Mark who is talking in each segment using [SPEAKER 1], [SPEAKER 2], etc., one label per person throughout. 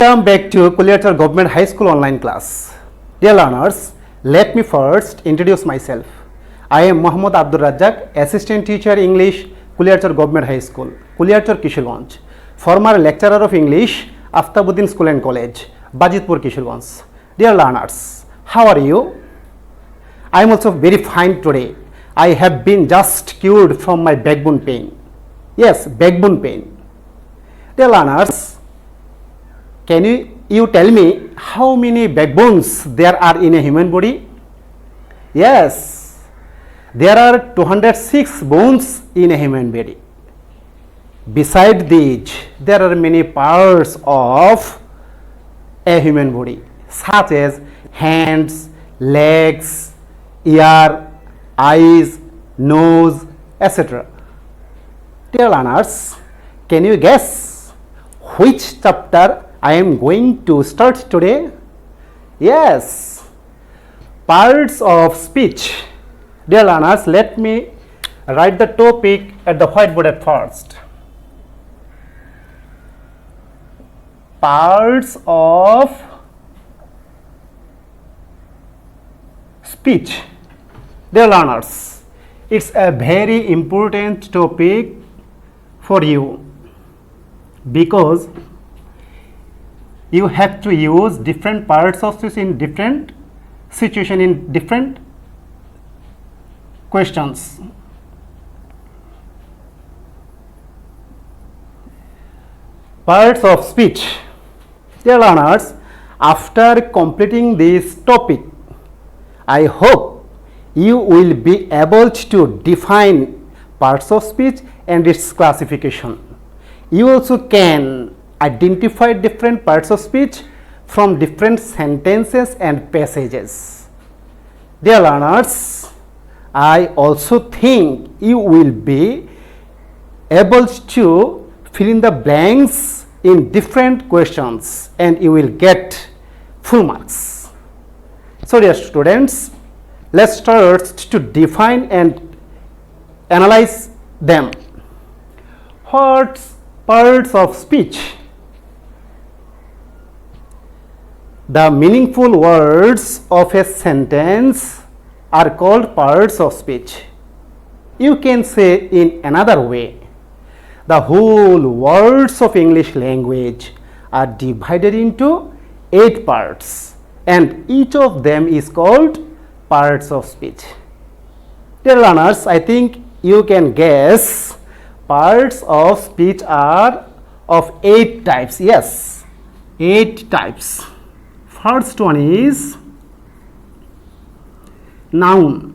[SPEAKER 1] Welcome back to Kuliatar Government High School online class. Dear learners, let me first introduce myself. I am Mohammad Abdul Razzaq, Assistant Teacher English, Kuliatar Government High School, Kuliatar Kishorganj. Former Lecturer of English, Aftabuddin School and College, Bajitpur Kishorganj. Dear learners, how are you? I am also very fine today. I have been just cured from my backbone pain. Yes, backbone pain. Dear learners, can you tell me how many backbones there are in a human body? Yes, there are 206 bones in a human body. Beside these, there are many parts of a human body, such as hands, legs, ear, eyes, nose, etc. Dear learners, can you guess which chapter I am going to start today? Yes, parts of speech. Dear learners, let me write the topic at the whiteboard at first. Parts of speech. Dear learners, it's a very important topic for you because you have to use different parts of speech in different situation, in different questions. Parts of speech. Dear learners, after completing this topic, I hope you will be able to define parts of speech and its classification. You also can identify different parts of speech from different sentences and passages. Dear learners, I also think you will be able to fill in the blanks in different questions and you will get full marks. So dear students, let's start to define and analyze them. What parts of speech? The meaningful words of a sentence are called parts of speech. You can say in another way, the whole words of English language are divided into 8 parts and each of them is called parts of speech. Dear learners, I think you can guess parts of speech are of 8 types. Yes, 8 types. First one is noun,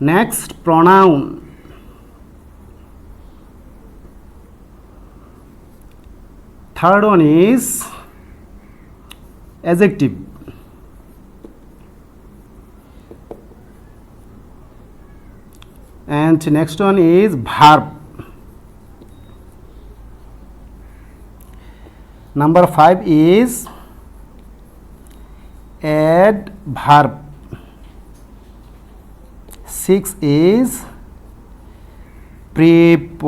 [SPEAKER 1] next pronoun, third one is adjective, and next one is verb. Number 5 is adverb. 6 is preposition.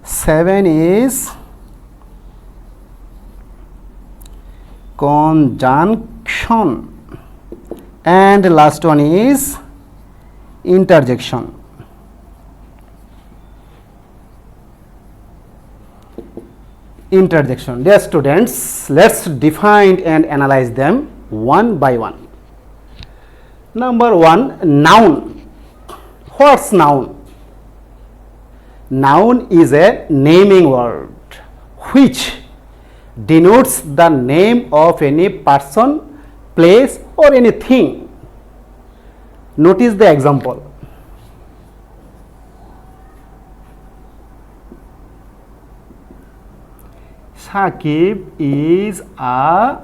[SPEAKER 1] 7 is conjunction, and last one is interjection. Interjection. Dear students, let's define and analyze them one by one. Number 1, noun. What's noun? Noun is a naming word which denotes the name of any person, place or anything. Notice the example. Shakib is a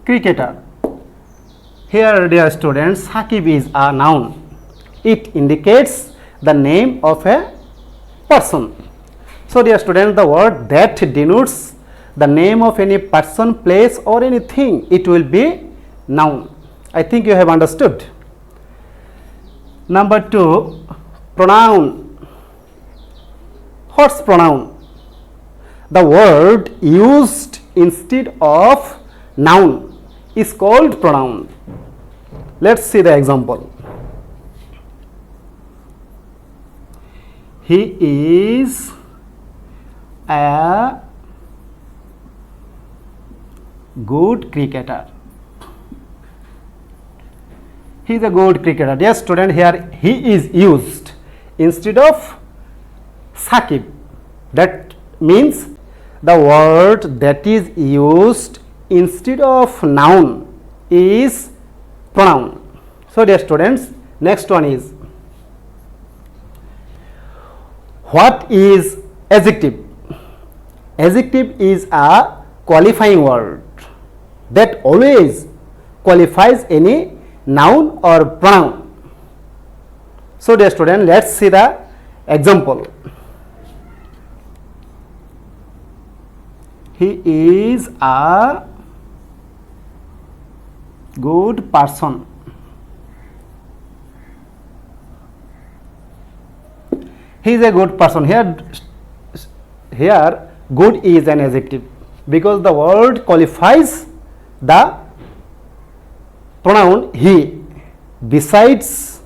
[SPEAKER 1] cricketer. Here, dear students, Shakib is a noun. It indicates the name of a person. So, dear students, the word that denotes the name of any person, place or anything, it will be noun. I think you have understood. Number 2, pronoun. What's pronoun? The word used instead of noun is called pronoun. Let's see the example. He is a good cricketer. He is a good cricketer. Yes, student, here he is used instead of Sakib. That means the word that is used instead of noun is pronoun. So, dear students, next one is, what is adjective? Adjective is a qualifying word that always qualifies any noun or pronoun. So, dear student, let's see the example. He is a good person. He is a good person. Here good is an adjective because the word qualifies the pronoun he. Besides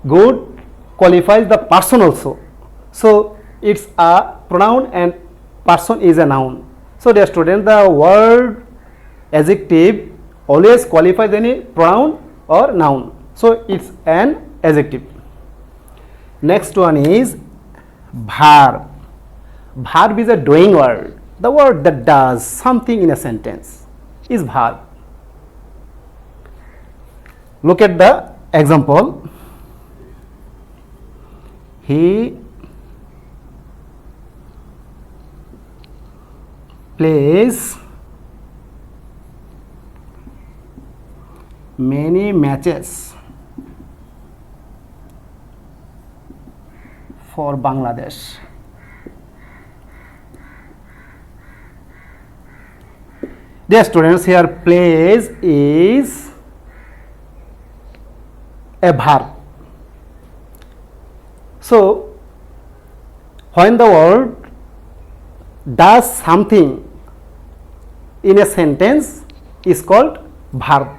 [SPEAKER 1] good qualifies the person also. So, it's a pronoun and person is a noun. So, dear student, the word adjective always qualifies any pronoun or noun. So, it's an adjective. Next one is verb. Verb is a doing word. The word that does something in a sentence is verb. Look at the example. He plays many matches for Bangladesh. Dear students, here plays is a verb. So, when the word does something in a sentence is called verb.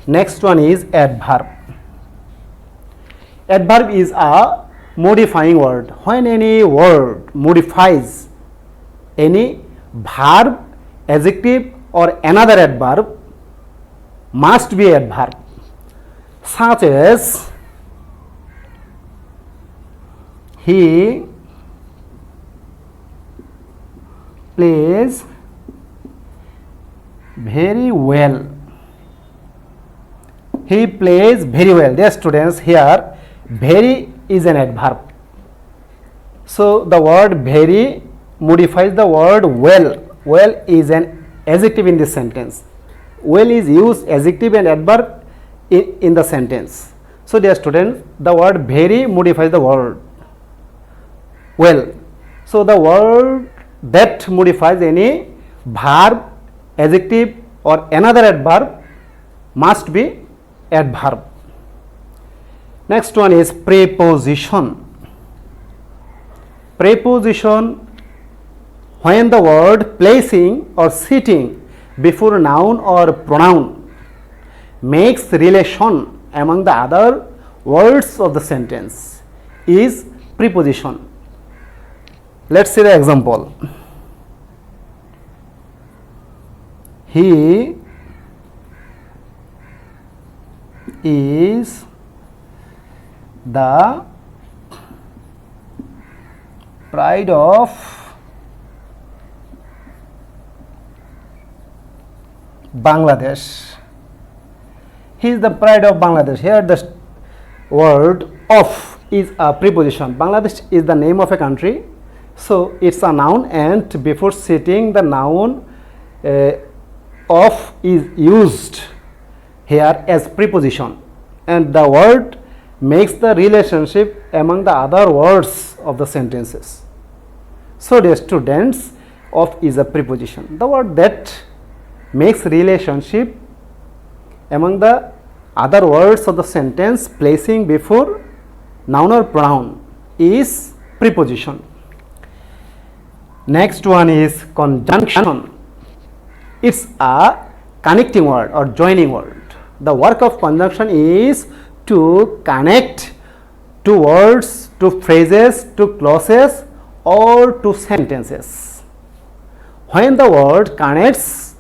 [SPEAKER 1] Next one is adverb. Adverb is a modifying word. When any word modifies any verb, adjective or another adverb, must be adverb, such as he plays very well. He plays very well. Dear students, here very is an adverb. So, the word very modifies the word well. Well is an adjective in this sentence. Well is used adjective and adverb in the sentence. So, dear students, the word very modifies the word well. So, the word that modifies any verb, adjective or another adverb must be adverb. Next one is preposition. Preposition, when the word placing or sitting before noun or pronoun makes relation among the other words of the sentence is preposition. Let's see the example. He is the pride of Bangladesh. He is the pride of Bangladesh. Here the word of is a preposition. Bangladesh is the name of a country. So, it's a noun and before sitting the noun of is used here as preposition and the word makes the relationship among the other words of the sentences. So, dear students, of is a preposition. The word that makes relationship among the other words of the sentence placing before noun or pronoun is preposition. Next one is conjunction. It's a connecting word or joining word. The work of conjunction is to connect two words, to phrases, to clauses or to sentences. When the word connects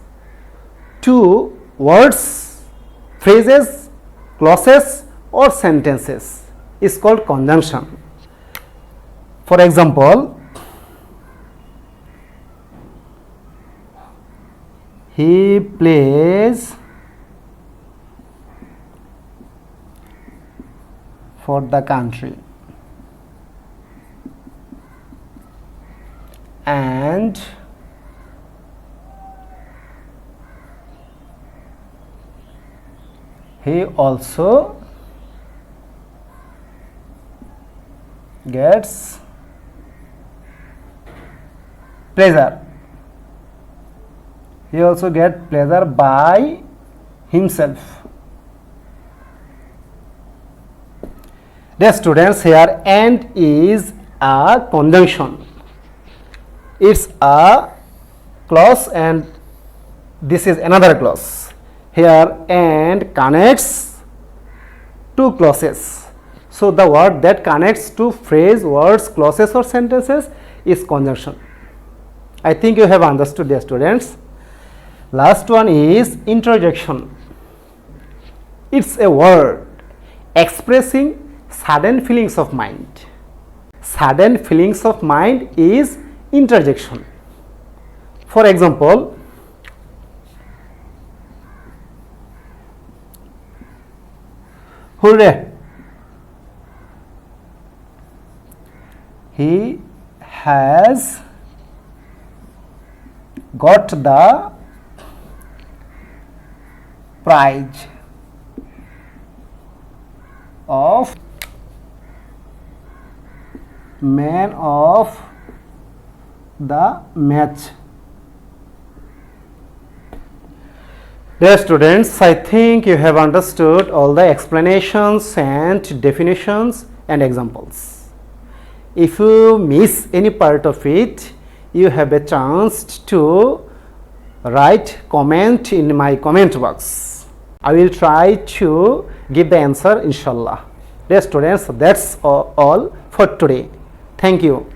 [SPEAKER 1] two words, phrases, clauses or sentences is called conjunction. For example, he plays for the country and he also gets pleasure. He also gets pleasure by himself. Dear students, here and is a conjunction. It's a clause and this is another clause. Here and connects two clauses. So the word that connects two phrase, words, clauses or sentences is conjunction. I think you have understood, dear students. Last one is interjection. It's a word expressing sudden feelings of mind. Sudden feelings of mind is interjection. For example, hooray! He has got the prize of man of the match. Dear students, I think you have understood all the explanations and definitions and examples. If you miss any part of it, you have a chance to write comment in my comment box. I will try to give the answer inshallah. Dear students, that's all for today. Thank you.